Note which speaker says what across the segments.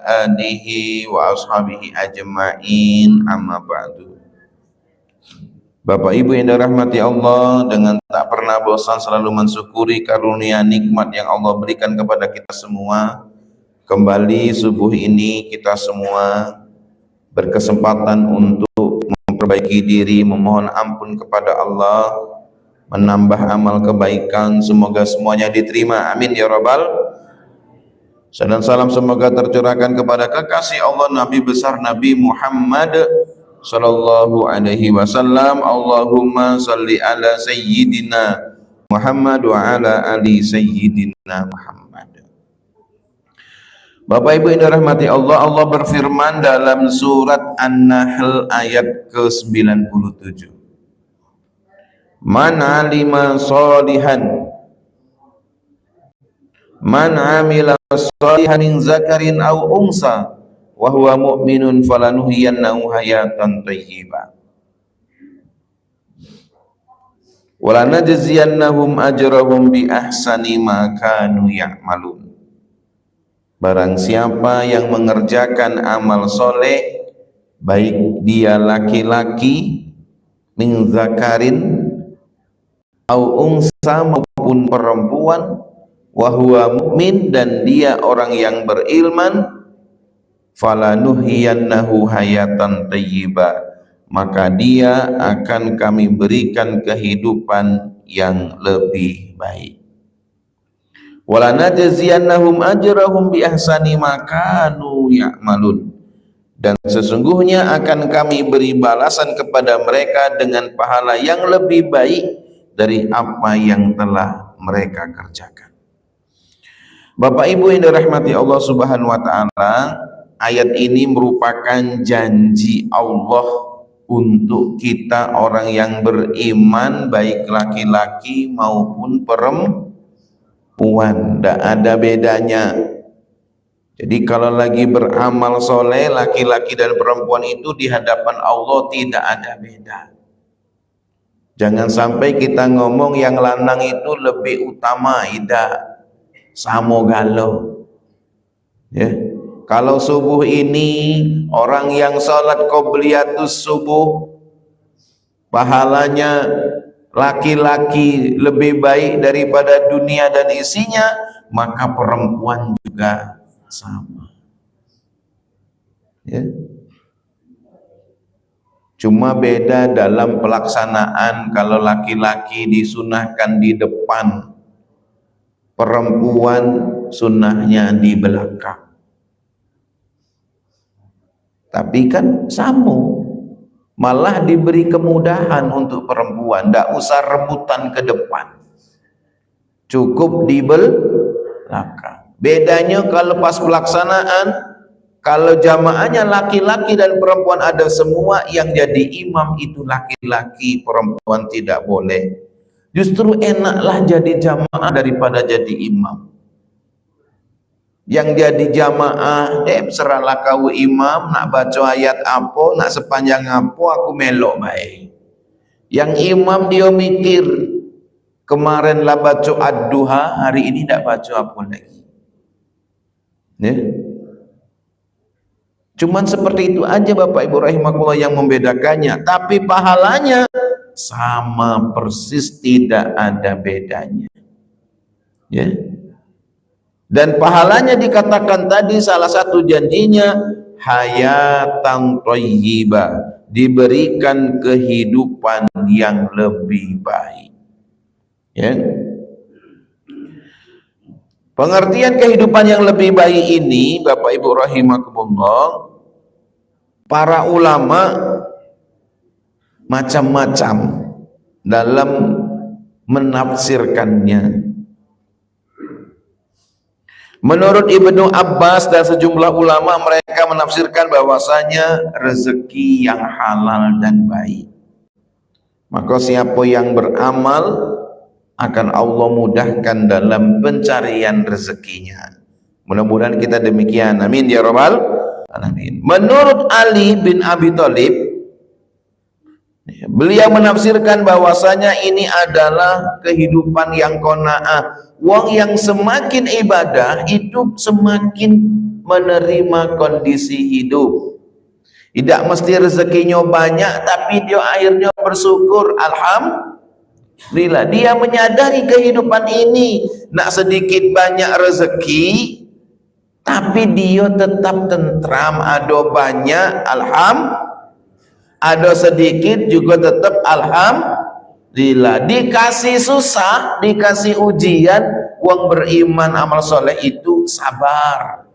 Speaker 1: alihi wa ashabihi ajma'in, amma ba'du. Bapak Ibu yang dirahmati Allah, dengan tak pernah bosan selalu mensyukuri karunia nikmat yang Allah berikan kepada kita semua. Kembali subuh ini kita semua berkesempatan untuk memperbaiki diri, memohon ampun kepada Allah, menambah amal kebaikan. Semoga semuanya diterima, amin ya rabbal. Dan salam semoga tercurahkan kepada kekasih Allah Nabi besar Nabi Muhammad sallallahu alaihi wasallam. Allahumma salli ala sayyidina Muhammad wa ala ali sayyidina Muhammad. Bapak Ibu yang dirahmati Allah, Allah berfirman dalam surat An-Nahl ayat ke-97. Man alima sholihan, man amila sholihan min zakarin aw unsa wa huwa mu'minun falanuhyiyannahu hayatan thayyibah wa lanajziyannahum ajrahum bi ahsani ma kanu ya'malun. Barang siapa yang mengerjakan amal soleh, baik dia laki-laki, min zakarin aw unsa maupun perempuan, wa huwa mu'min dan dia orang yang berilman, falanuhyiyannahu hayatan thayyibah, maka dia akan kami berikan kehidupan yang lebih baik. Walanajziyannahum ajrahum bi ahsani ma kanu ya'malun, dan sesungguhnya akan kami beri balasan kepada mereka dengan pahala yang lebih baik dari apa yang telah mereka kerjakan. Bapak Ibu yang dirahmati Allah Subhanahu wa taala, ayat ini merupakan janji Allah untuk kita orang yang beriman, baik laki-laki maupun perempuan. Tidak ada bedanya. Jadi kalau lagi beramal soleh, laki-laki dan perempuan itu di hadapan Allah tidak ada beda. Jangan sampai kita ngomong yang lanang itu lebih utama, tidak. Samo galau. Ya. Kalau subuh ini orang yang sholat qobliyatus subuh, pahalanya laki-laki lebih baik daripada dunia dan isinya, maka perempuan juga sama. Ya. Cuma beda dalam pelaksanaan. Kalau laki-laki disunahkan di depan, perempuan sunnahnya di belakang. Tapi kan sama. Malah diberi kemudahan untuk perempuan, tidak usah rebutan ke depan, cukup di belakang. Bedanya kalau pas pelaksanaan, kalau jamaahnya laki-laki dan perempuan ada semua, yang jadi imam itu laki-laki, perempuan tidak boleh. Justru enaklah jadi jamaah daripada jadi imam. Yang jadi jamaah, serahlah kau imam, nak baca ayat apa, nak sepanjang apa, aku melok baik. Yang imam dia mikir, kemarin lah baca ad-duha, hari ini tak baca apa lagi. Ya. Cuman seperti itu aja Bapak Ibu rahimakumullah yang membedakannya, tapi pahalanya sama persis, tidak ada bedanya. Ya. Dan pahalanya dikatakan tadi salah satu janjinya hayatan thayyibah, diberikan kehidupan yang lebih baik. Ya. Pengertian kehidupan yang lebih baik ini Bapak Ibu rahimakumullah, para ulama macam-macam dalam menafsirkannya. Menurut Ibnu Abbas dan sejumlah ulama, mereka menafsirkan bahwasanya rezeki yang halal dan baik. Maka siapa yang beramal akan Allah mudahkan dalam pencarian rezekinya. Mudah-mudahan kita demikian, amin ya rabbal alamin. Menurut Ali bin Abi Thalib, Beliau menafsirkan bahwasanya ini adalah kehidupan yang qanaah. Wong yang semakin ibadah itu semakin menerima kondisi hidup. Tidak mesti rezekinya banyak, tapi dia akhirnya bersyukur. Alhamdulillah, dia menyadari kehidupan ini nak sedikit banyak rezeki, tapi dia tetap tentram. Ada banyak, ada sedikit juga tetap alhamdulillah. Dikasih susah, dikasih ujian, wong beriman amal soleh itu sabar,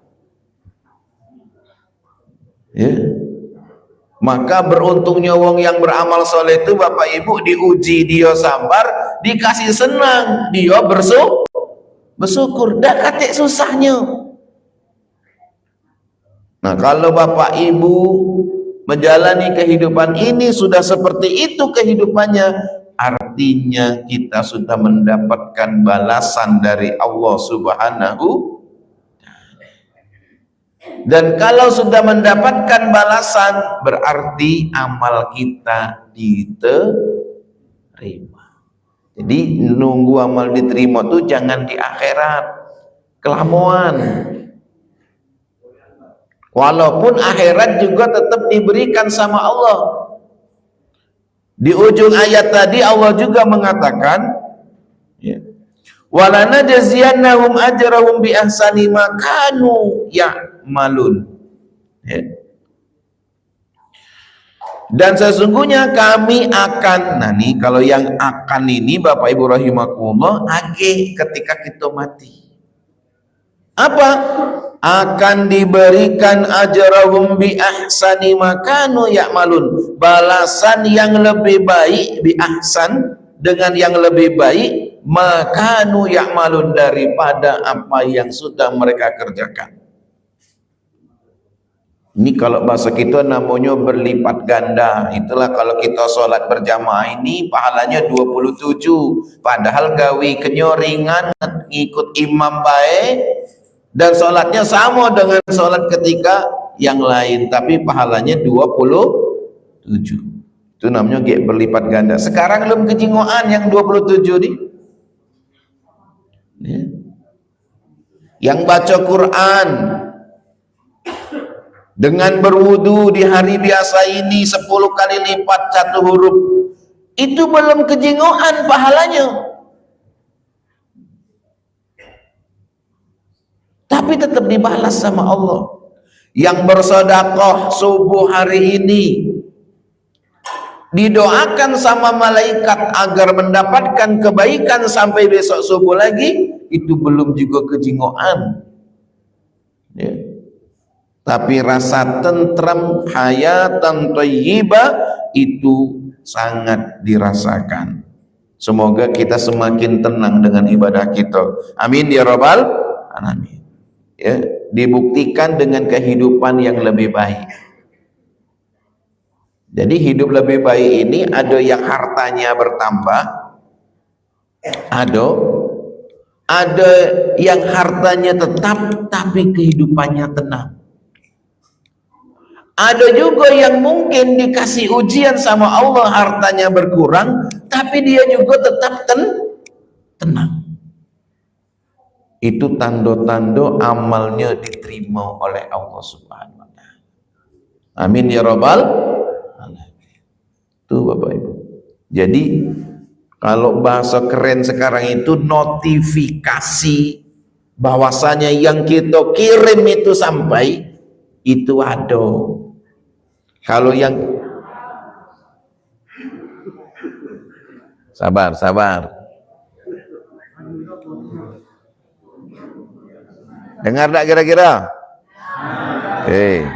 Speaker 1: ya. Maka beruntungnya wong yang beramal soleh itu Bapak Ibu, diuji dia sabar, dikasih senang dia bersyukur. Dah katik susahnya. Nah, kalau Bapak Ibu menjalani kehidupan ini sudah seperti itu kehidupannya, artinya kita sudah mendapatkan balasan dari Allah Subhanahu. Dan kalau sudah mendapatkan balasan, berarti amal kita diterima. Jadi nunggu amal diterima tuh jangan di akhirat, kelamuan. Walaupun akhirat juga tetap diberikan sama Allah. Di ujung ayat tadi Allah juga mengatakan, ya, walanajziyannahum ajrahum bi ahsani ma kanu ya'malun, ya. Dan sesungguhnya kami akan, nah nih kalau yang akan ini Bapak Ibu rahimakumullah, age ketika kita mati apa? Akan diberikan ajrahum bi ahsani ma kanu ya'malun, balasan yang lebih baik, bi ahsan, dengan yang lebih baik, makanu ya'malun, daripada apa yang sudah mereka kerjakan. Ini kalau bahasa kita namanya berlipat ganda. Itulah kalau kita sholat berjamaah ini pahalanya 27, padahal gawi kenyo ringan, ngikut imam baik, dan sholatnya sama dengan sholat ketika yang lain, tapi pahalanya 27. Itu namanya berlipat ganda. Sekarang belum kejingoan yang 27 nih, ya. Yang baca Quran dengan berwudu di hari biasa ini 10 kali lipat satu huruf, itu belum kejingoan pahalanya, tapi tetap dibalas sama Allah. Yang bersedekah subuh hari ini didoakan sama malaikat agar mendapatkan kebaikan sampai besok subuh lagi, itu belum juga kejingoan, ya. Tapi rasa tentram, hayatan thayyibah, itu sangat dirasakan. Semoga kita semakin tenang dengan ibadah kita. Amin ya rabbal alamin. Ya, dibuktikan dengan kehidupan yang lebih baik. Jadi hidup lebih baik ini ada yang hartanya bertambah, ada yang hartanya tetap tapi kehidupannya tenang. Ada juga yang mungkin dikasih ujian sama Allah, hartanya berkurang tapi dia juga tetap tenang. Itu tanda-tanda amalnya diterima oleh Allah Subhanahu wa taala. Amin ya rabbal alamin. Tuh Bapak Ibu. Jadi kalau bahasa keren sekarang itu notifikasi bahwasanya yang kita kirim itu sampai, itu ada. Kalau yang sabar. Dengar tak kira-kira? Oke.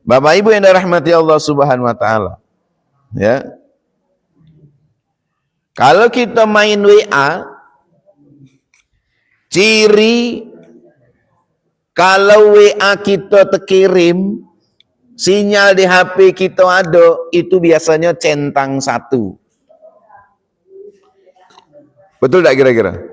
Speaker 1: Bapak Ibu yang dirahmati Allah Subhanahu wa taala, ya. Kalau kita main WA, ciri kalau WA kita terkirim, sinyal di HP kita ada, itu biasanya centang 1. Betul tak kira-kira?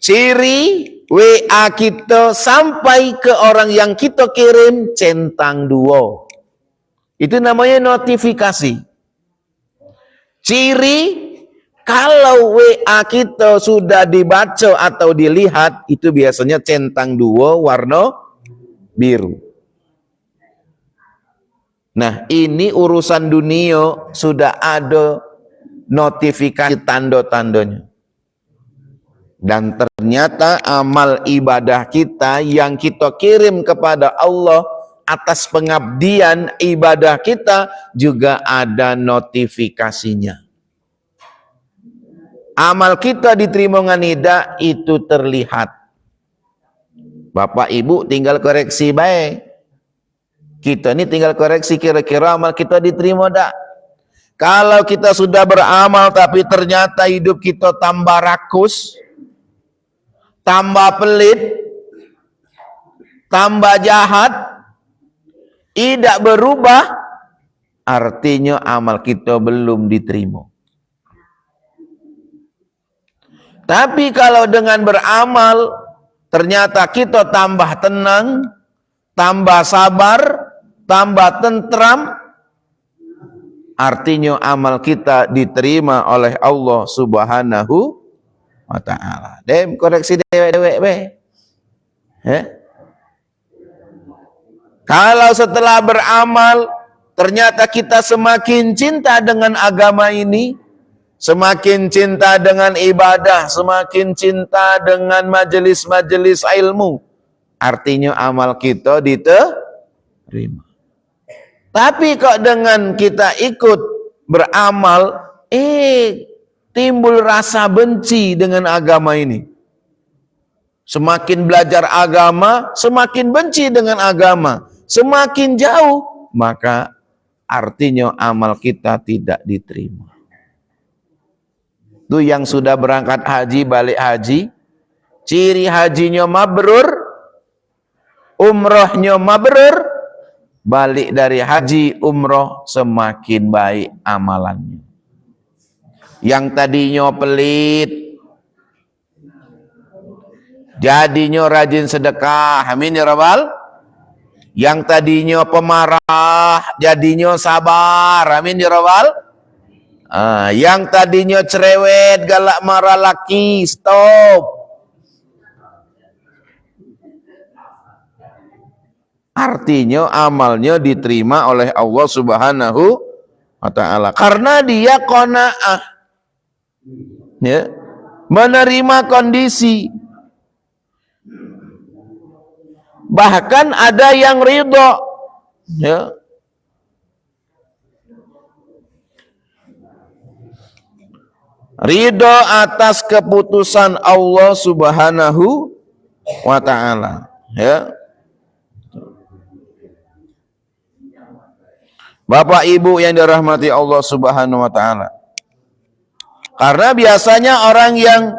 Speaker 1: Ciri WA kita sampai ke orang yang kita kirim centang 2. Itu namanya notifikasi. Ciri kalau WA kita sudah dibaca atau dilihat, itu biasanya centang dua warna biru. Nah, ini urusan dunia sudah ada notifikasi tanda-tandanya. Dan ternyata amal ibadah kita yang kita kirim kepada Allah atas pengabdian ibadah kita juga ada notifikasinya. Amal kita diterima nganida itu terlihat. Bapak Ibu tinggal koreksi baik. Kita ini tinggal koreksi kira-kira amal kita diterima tak? Kalau kita sudah beramal tapi ternyata hidup kita tambah rakus, tambah pelit, tambah jahat, tidak berubah, artinya amal kita belum diterima. Tapi kalau dengan beramal, ternyata kita tambah tenang, tambah sabar, tambah tentram, artinya amal kita diterima oleh Allah Subhanahu wa ta'ala. Dem koreksi dewek-dewek. Kalau setelah beramal ternyata kita semakin cinta dengan agama ini, semakin cinta dengan ibadah, semakin cinta dengan majelis-majelis ilmu, artinya amal kita diterima. Tapi kok dengan kita ikut beramal, timbul rasa benci dengan agama ini. Semakin belajar agama, semakin benci dengan agama. Semakin jauh, maka artinya amal kita tidak diterima. Itu yang sudah berangkat haji, balik haji, ciri hajinya mabrur, umrohnya mabrur, balik dari haji umroh semakin baik amalannya. Yang tadinya pelit, jadinya rajin sedekah, amin ya rabbal. Yang tadinya pemarah, jadinya sabar, amin ya rabbal. Yang tadinya cerewet, galak marah laki, stop. Artinya amalnya diterima oleh Allah Subhanahu wa ta'ala. Karena dia qanaah, ya, menerima kondisi. Bahkan ada yang ridho, ya. Ridho atas keputusan Allah Subhanahu wa ta'ala, ya. Bapak Ibu yang dirahmati Allah Subhanahu wa ta'ala. Karena biasanya orang yang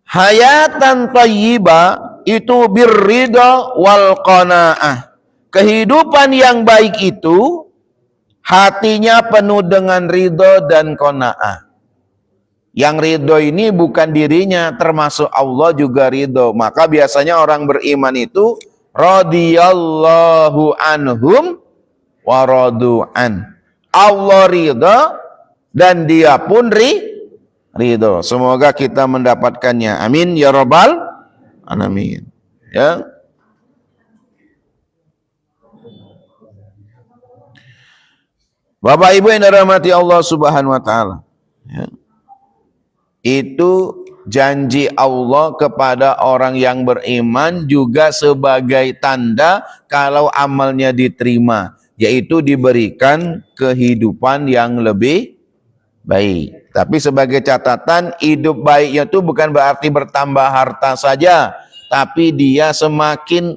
Speaker 1: hayatan thayyibah itu birridha wal qanaah. Kehidupan yang baik itu hatinya penuh dengan ridho dan qanaah. Yang ridho ini bukan dirinya, termasuk Allah juga ridho. Maka biasanya orang beriman itu radhiyallahu anhum wa radu'an. Allah ridha dan dia pun ridho. Semoga kita mendapatkannya. Amin ya rabbal alamin. Ya. Bapak Ibu yang dirahmati Allah Subhanahu wa taala. Ya. Itu janji Allah kepada orang yang beriman juga sebagai tanda kalau amalnya diterima, yaitu diberikan kehidupan yang lebih baik. Tapi sebagai catatan, hidup baiknya itu bukan berarti bertambah harta saja, tapi dia semakin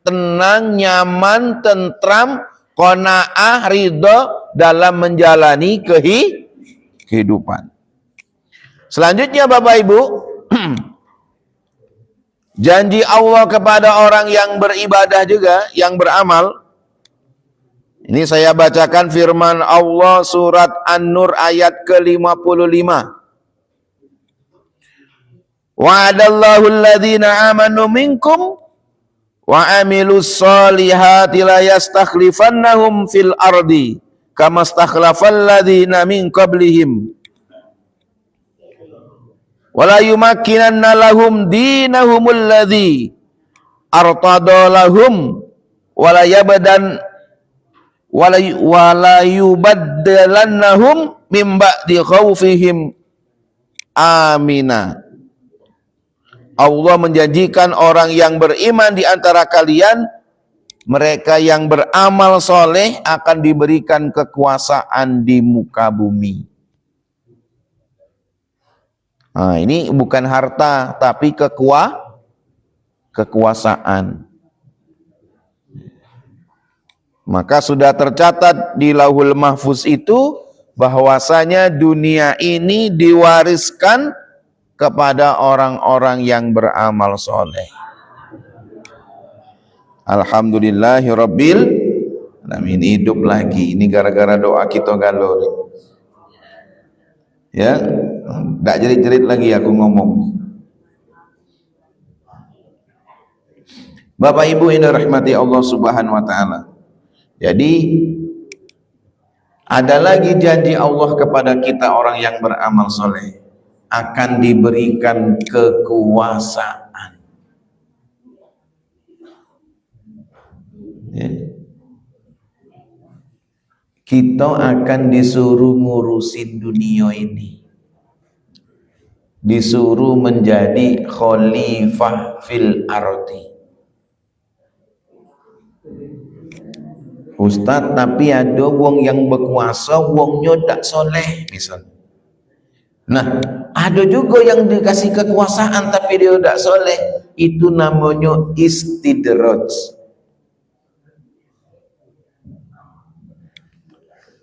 Speaker 1: tenang, nyaman, tentram, qanaah, ridho dalam menjalani kehidupan. Selanjutnya Bapak Ibu, janji Allah kepada orang yang beribadah juga, yang beramal. Ini saya bacakan firman Allah surat An-Nur ayat ke-55. Wa'adallahu alladhina amanu minkum wa amilus solihati la yastakhlifannahum fil ardi kama stakhlafal ladzina min qablihim wala yumakkinanna lahum dinahumul ladzi artada lahum wala yabdan wala yubaddalannahum min ba'di khaufihim amina. Allah menjanjikan orang yang beriman di antara kalian, mereka yang beramal soleh akan diberikan kekuasaan di muka bumi. Nah, ini bukan harta, tapi kekuasaan. Maka sudah tercatat di Lauhul Mahfuz itu bahwasanya dunia ini diwariskan kepada orang-orang yang beramal soleh. Alhamdulillahirabbil alamin. Hidup lagi. Ini gara-gara doa kita galau. Ya, enggak jerit-jerit lagi aku ngomong. Bapak Ibu yang dirahmati Allah Subhanahu wa taala. Jadi ada lagi janji Allah kepada kita orang yang beramal soleh, akan diberikan kekuasaan. Ya. Kita akan disuruh ngurusin dunia ini, disuruh menjadi khalifah fil ardi. Ustadz, tapi ada wong yang berkuasa, wongnya tak soleh misalnya. Nah, ada juga yang dikasih kekuasaan tapi dia tak soleh. Itu namanya istidraj.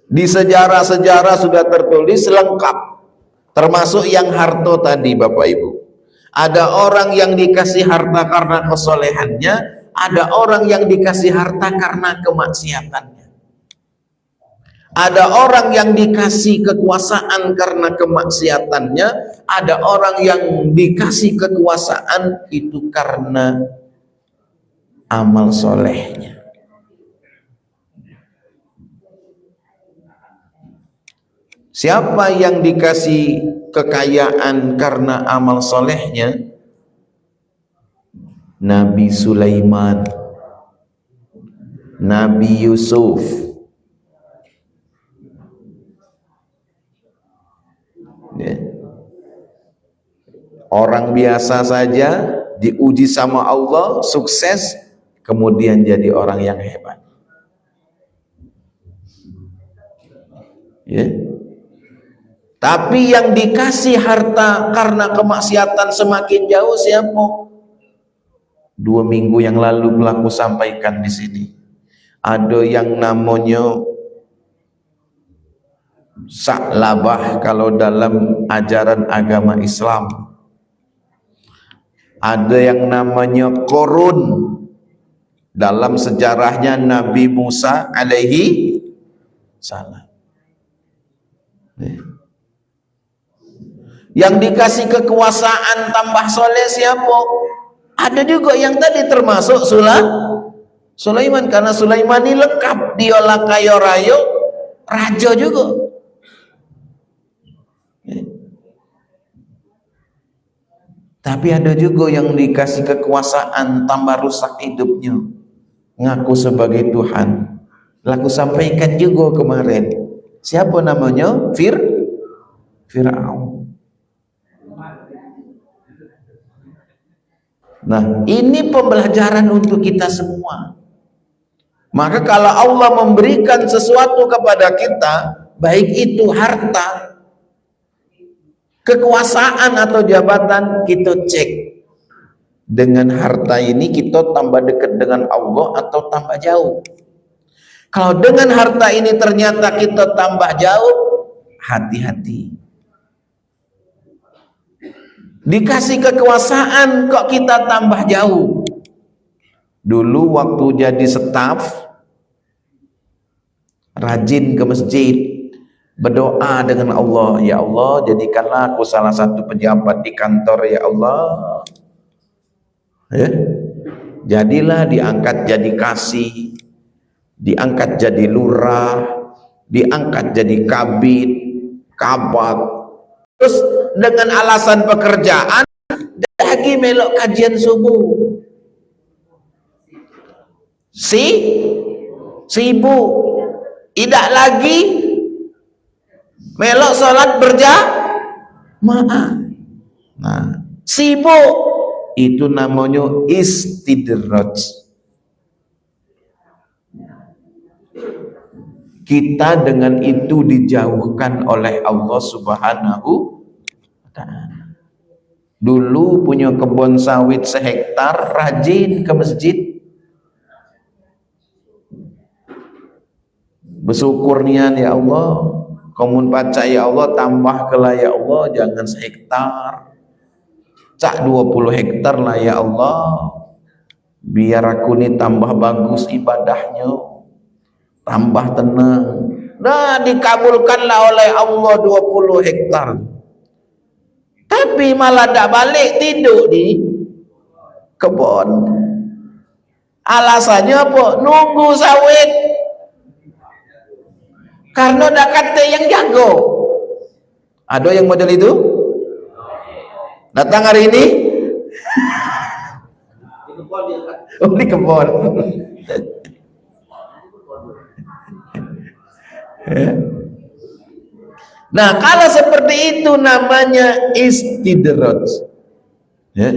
Speaker 1: Di sejarah-sejarah sudah tertulis lengkap, termasuk yang harta tadi Bapak Ibu. Ada orang yang dikasih harta karena kesolehannya, ada orang yang dikasih harta karena kemaksiatannya. Ada orang yang dikasih kekuasaan karena kemaksiatannya, ada orang yang dikasih kekuasaan itu karena amal solehnya. Siapa yang dikasih kekayaan karena amal solehnya? Nabi Sulaiman, Nabi Yusuf, ya. Orang biasa saja diuji sama Allah, sukses, kemudian jadi orang yang hebat. Ya. Tapi yang dikasih harta karena kemaksiatan semakin jauh siapa? 2 minggu yang lalu pelaku sampaikan di sini. Ada yang namanya Sa'labah kalau dalam ajaran agama Islam. Ada yang namanya Korun dalam sejarahnya Nabi Musa alaihi salam. Yang dikasih kekuasaan tambah soleh siapa? Ada juga yang tadi termasuk Sulaiman, karena Sulaiman ini lengkap, dia kaya raya, raja juga. Tapi ada juga yang dikasih kekuasaan tambah rusak hidupnya, ngaku sebagai Tuhan. Laku sampaikan juga kemarin. Siapa namanya? Fir'aun. Nah, ini pembelajaran untuk kita semua. Maka kalau Allah memberikan sesuatu kepada kita, baik itu harta, kekuasaan atau jabatan, kita cek. Dengan harta ini kita tambah dekat dengan Allah atau tambah jauh. Kalau dengan harta ini ternyata kita tambah jauh, hati-hati. Dikasih kekuasaan kok kita tambah jauh. Dulu waktu jadi staf, rajin ke masjid, berdoa dengan Allah, ya Allah jadikanlah aku salah satu pejabat di kantor ya Allah. Ya. Jadilah diangkat jadi kasih, diangkat jadi lurah, diangkat jadi kabid, kabat. Terus dengan alasan pekerjaan lagi melok kajian subuh. Sibuk. Tidak lagi melok salat berjamaah. Nah, sibuk. Itu namanya istidraj. Kita dengan itu dijauhkan oleh Allah Subhanahu wa ta'ala. Dulu punya kebun sawit sehektar, rajin ke masjid, bersyukur nian ya Allah, komun baca ya Allah, tambah ke lah ya Allah, jangan sehektar, cak 20 hektar lah ya Allah, biar aku ini tambah bagus ibadahnya, tambah tenang. Nah, dikabulkanlah oleh Allah 20 hektar. Tapi malah tak balik, tidur di kebun. Alasannya apa? Nunggu sawit. Karena dah kata yang jago. Ada yang model itu? Datang hari ini? Oh, di kebun. Nah, kalau seperti itu namanya istidraj. Ya.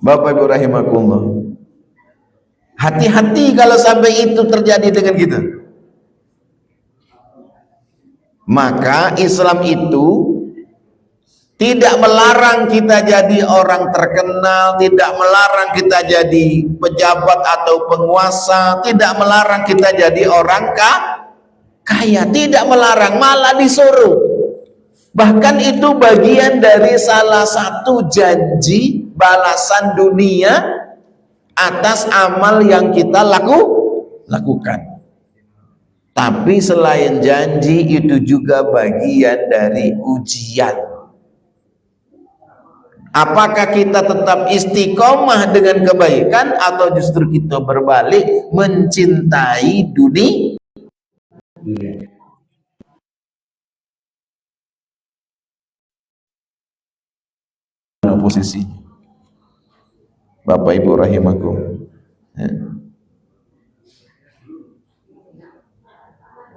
Speaker 1: Bapak Ibu rahimakumullah. Hati-hati kalau sampai itu terjadi dengan kita. Maka Islam itu tidak melarang kita jadi orang terkenal, tidak melarang kita jadi pejabat atau penguasa, tidak melarang kita jadi orang kaya, tidak melarang, malah disuruh. Bahkan itu bagian dari salah satu janji balasan dunia atas amal yang kita lakukan. Tapi selain janji, itu juga bagian dari ujian. Apakah kita tetap istiqomah dengan kebaikan atau justru kita berbalik mencintai dunia? Posisi Bapak Ibu rahimakum. Ya.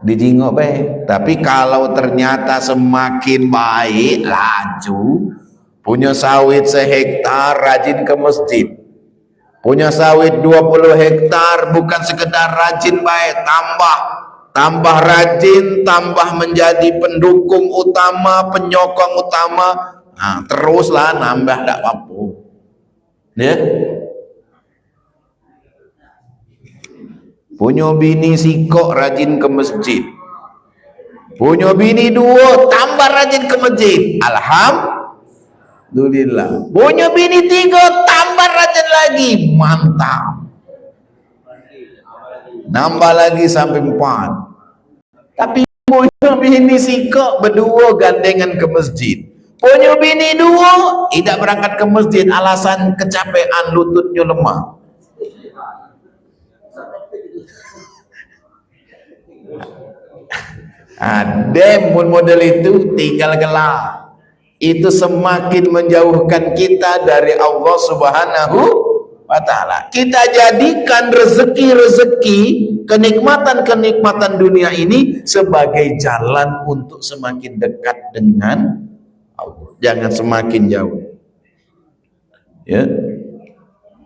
Speaker 1: Dijingok baik, tapi kalau ternyata semakin baik, laju, punya sawit sehektar, rajin ke masjid, punya sawit 20 hektar, bukan sekedar rajin baik, tambah rajin, tambah menjadi pendukung utama, penyokong utama. Nah, teruslah nambah tak apa-apa. Ya. Punya bini sikok rajin ke masjid, punya bini 2 tambah rajin ke masjid, alhamdulillah. Punya bini 3 tambah rajin lagi, mantap. Nambah lagi sampai 4. Tapi punya bini sikok berdua gandengan ke masjid, punya bini 2 tidak berangkat ke masjid, alasan kecapean, lututnya lemah. Ada model itu tinggal gelar. Itu semakin menjauhkan kita dari Allah Subhanahu wa ta'ala. Kita jadikan rezeki-rezeki, kenikmatan-kenikmatan dunia ini sebagai jalan untuk semakin dekat dengan Allah, jangan semakin jauh. Ya.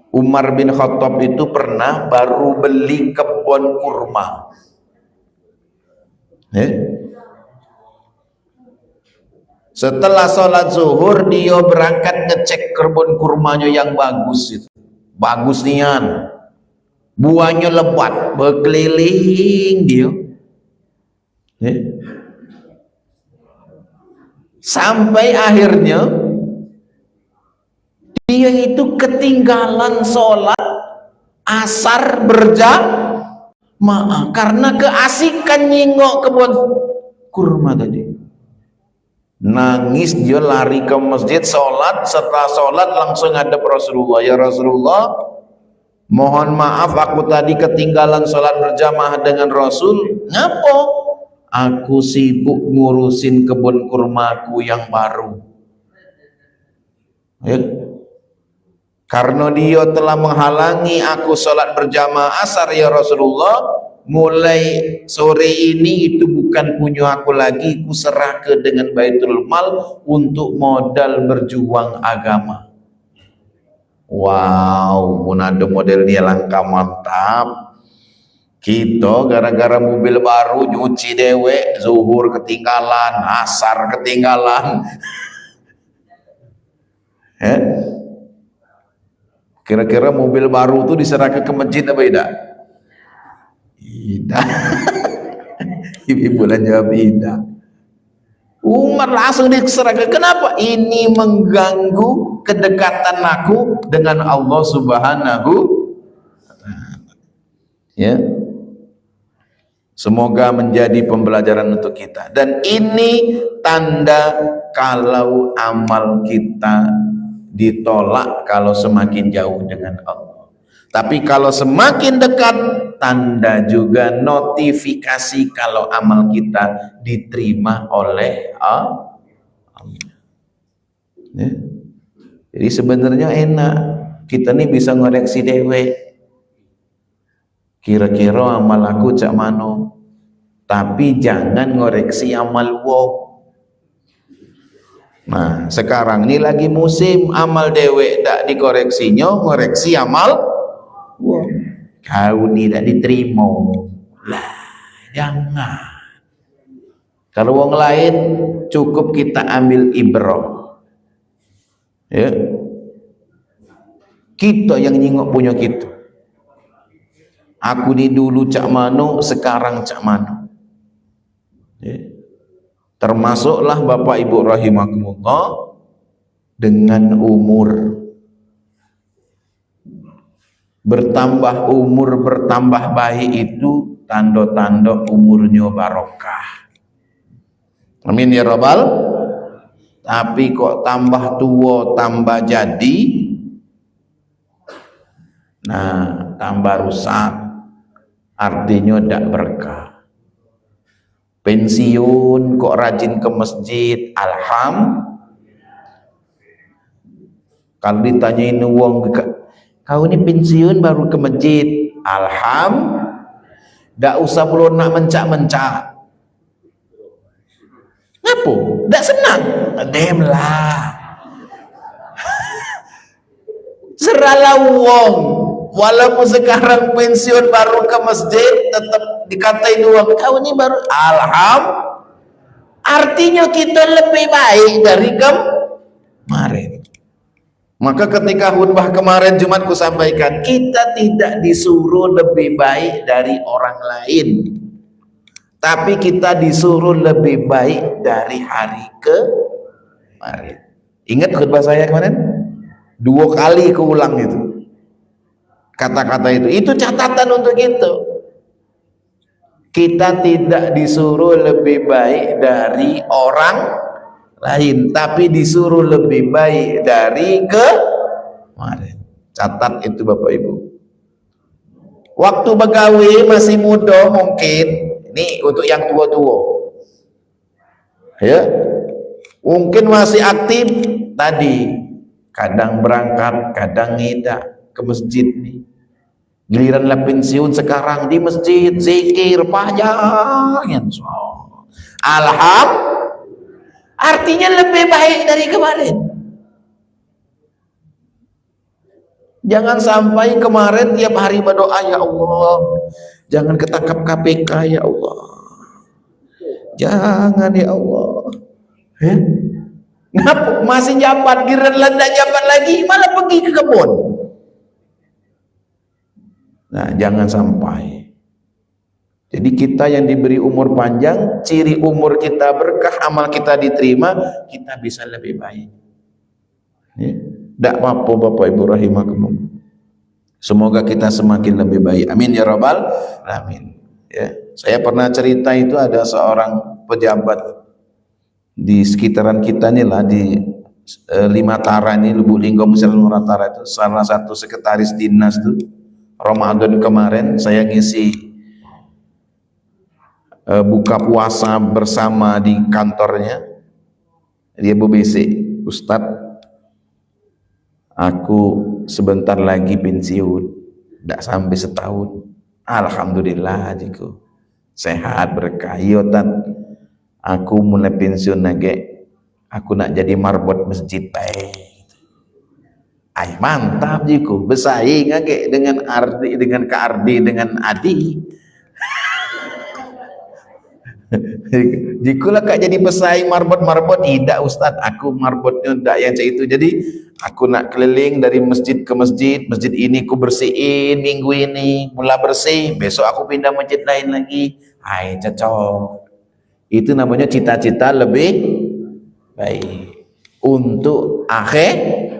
Speaker 1: Umar bin Khattab itu pernah baru beli kebun kurma. Setelah sholat zuhur, dia berangkat ngecek kebun kurmanya yang bagus itu. Bagus nian, buahnya lebat, berkeliling dia. Sampai akhirnya dia itu ketinggalan sholat asar berjamaah karena keasikan nyingok kebun kurma tadi. Nangis dia, lari ke masjid, sholat. Setelah sholat langsung hadap Rasulullah. Ya Rasulullah, mohon maaf aku tadi ketinggalan sholat berjamaah dengan Rasul. Ngapo? Aku sibuk ngurusin kebun kurmaku yang baru. Ya. Karena dia telah menghalangi aku sholat berjamaah asar ya Rasulullah, mulai sore ini itu bukan punya aku lagi, ku serah ke dengan Baitul Mal untuk modal berjuang agama. Wow, mun ada model dia langkah mantap. Kita gara-gara mobil baru nyuci dewe, zuhur ketinggalan, asar ketinggalan. Kira-kira mobil baru itu diserahkan ke masjid apa tidak? Tidak. Ibu jawab tidak. Umar langsung diserahkan. Kenapa? Ini mengganggu kedekatan aku dengan Allah Subhanahu wa Ta'ala. Ya. Semoga menjadi pembelajaran untuk kita. Dan ini tanda kalau amal kita ditolak kalau semakin jauh dengan Allah. Tapi kalau semakin dekat, tanda juga notifikasi kalau amal kita diterima oleh Allah. Ya. Jadi sebenarnya enak, kita nih bisa ngoreksi dewe. Kira-kira amal aku cak mano, tapi jangan ngoreksi amal wong. Nah sekarang ini lagi musim amal dewe tak dikoreksinya, ngoreksi amal wong. Kau ni tak diterima lah, jangan. Kalau wong lain cukup kita ambil ibrah, ya. Kita yang nyingok punya kita. Aku ni dulu cak mano, sekarang cak mano. Ya. Termasuklah Bapak Ibu rahimakumullah, dengan umur bertambah, umur bertambah baik itu tanda-tanda umurnya barokah. Amin ya Rabbal. Tapi kok tambah tua tambah jadi, nah tambah rusak, artinya tidak berkah. Pensiun kok rajin ke masjid, kalau ditanyain uang, kau ini pensiun baru ke masjid, tidak usah perlu nak mencak-mencak. Ngapo? Tidak senang? Demlah. Seralah uang. Walaupun sekarang pensiun baru ke masjid, tetap dikatain uang. Kau ini baru, artinya kita lebih baik dari kemarin. Maka ketika khutbah kemarin Jumat ku sampaikan, kita tidak disuruh lebih baik dari orang lain, tapi kita disuruh lebih baik dari hari kemarin. Ingat khutbah saya kemarin? 2 kali keulang itu. Kata-kata itu catatan untuk itu. Kita tidak disuruh lebih baik dari orang lain, tapi disuruh lebih baik dari kemarin. Catat itu Bapak Ibu. Waktu begawe masih muda mungkin, ini untuk yang tua-tua, ya, mungkin masih aktif tadi, kadang berangkat, kadang ngidak ke masjid nih. Giliran lah pensiun sekarang di masjid, zikir, panjang, artinya lebih baik dari kemarin. Jangan sampai kemarin tiap hari berdoa, ya Allah, jangan ketangkap KPK ya Allah, jangan ya Allah. Ngapa masih jabat, giliran landak jabat lagi malah pergi ke kebun. Nah, jangan sampai. Jadi kita yang diberi umur panjang, ciri umur kita berkah, amal kita diterima, kita bisa lebih baik. Tidak apa-apa Bapak Ibu rahimakumullah. Semoga kita semakin lebih baik. Amin ya Rabbal alamin. Ya, saya pernah cerita itu ada seorang pejabat, di sekitaran kita nih lah, di Lima Tara ini, Lubuk Linggau, Mesir Lima Tara itu, salah satu sekretaris dinas tuh, Ramadan kemarin saya ngisi buka puasa bersama di kantornya. Dia BBC, Ustadz, aku sebentar lagi pensiun, tidak sampai setahun. Alhamdulillah jiku sehat berkah. Yotan, aku mulai pensiun lagi, aku nak jadi marbot masjid baik. Ay mantap jiku, bersaing lagi dengan Ardi, dengan Kak Ardi, dengan Adi. Jikulah kak jadi pesaing marbot-marbot, tidak Ustadz, aku marbotnya tidak yang cak itu. Jadi aku nak keliling dari masjid ke masjid, masjid ini ku bersihin minggu ini, mula bersih, besok aku pindah masjid lain lagi. Hai cocok, itu namanya cita-cita lebih baik untuk akhirat.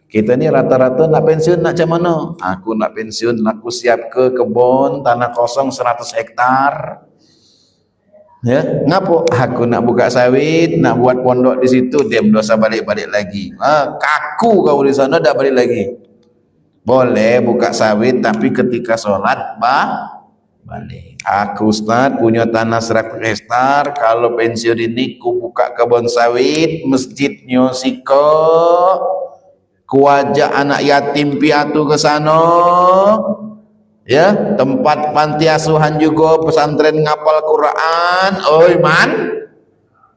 Speaker 1: Kita ini rata-rata nak pensiun nak macam mana? Aku nak pensiun, aku siap ke kebun tanah kosong 100 hektar. Ya, ngapo? Aku nak buka sawit, nak buat pondok di situ, dia dosa balik-balik lagi. Kaku kau di sana, dah balik lagi. Boleh buka sawit, tapi ketika sholat balik. Aku Ustaz punya tanah 100 hektar, kalau pensiun ini ku buka kebun sawit, masjidnya siko, ku ajak anak yatim piatu ke sana. Ya, tempat panti asuhan juga, pesantren ngapal Quran. Oi man,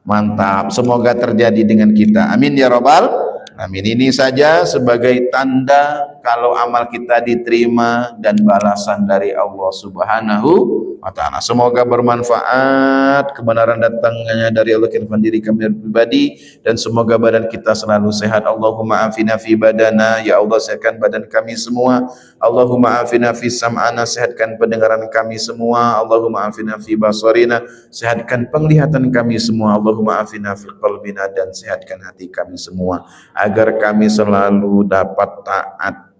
Speaker 1: mantap, semoga terjadi dengan kita, amin ya robbal amin. Ini saja sebagai tanda kalau amal kita diterima dan balasan dari Allah Subhanahu wa ta'ala. Semoga bermanfaat, kebenaran datangnya dari Allah, kirafan diri kami pribadi, dan semoga badan kita selalu sehat. Allahumma afina fi badana, ya Allah sehatkan badan kami semua. Allahumma afina fi sam'ana, sehatkan pendengaran kami semua. Allahumma afina fi basarina, sehatkan penglihatan kami semua. Allahumma afina fi qalbina, dan sehatkan hati kami semua, agar kami selalu dapat taat,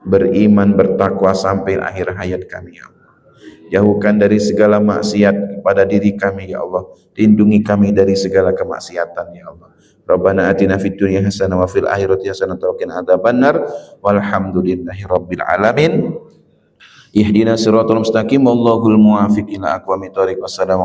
Speaker 1: beriman, bertakwa sampai akhir hayat kami ya Allah. Jauhkan dari segala maksiat kepada diri kami ya Allah, lindungi kami dari segala kemaksiatan ya Allah. Rabbana atina fid dunya hasanah wa fil akhirati hasanah wa qina adzabannar. Walhamdulillahi rabbil alamin. Ihdinas siratal mustaqim, wallahul muwaffiq ila aqwamit thoriq. Wassalamu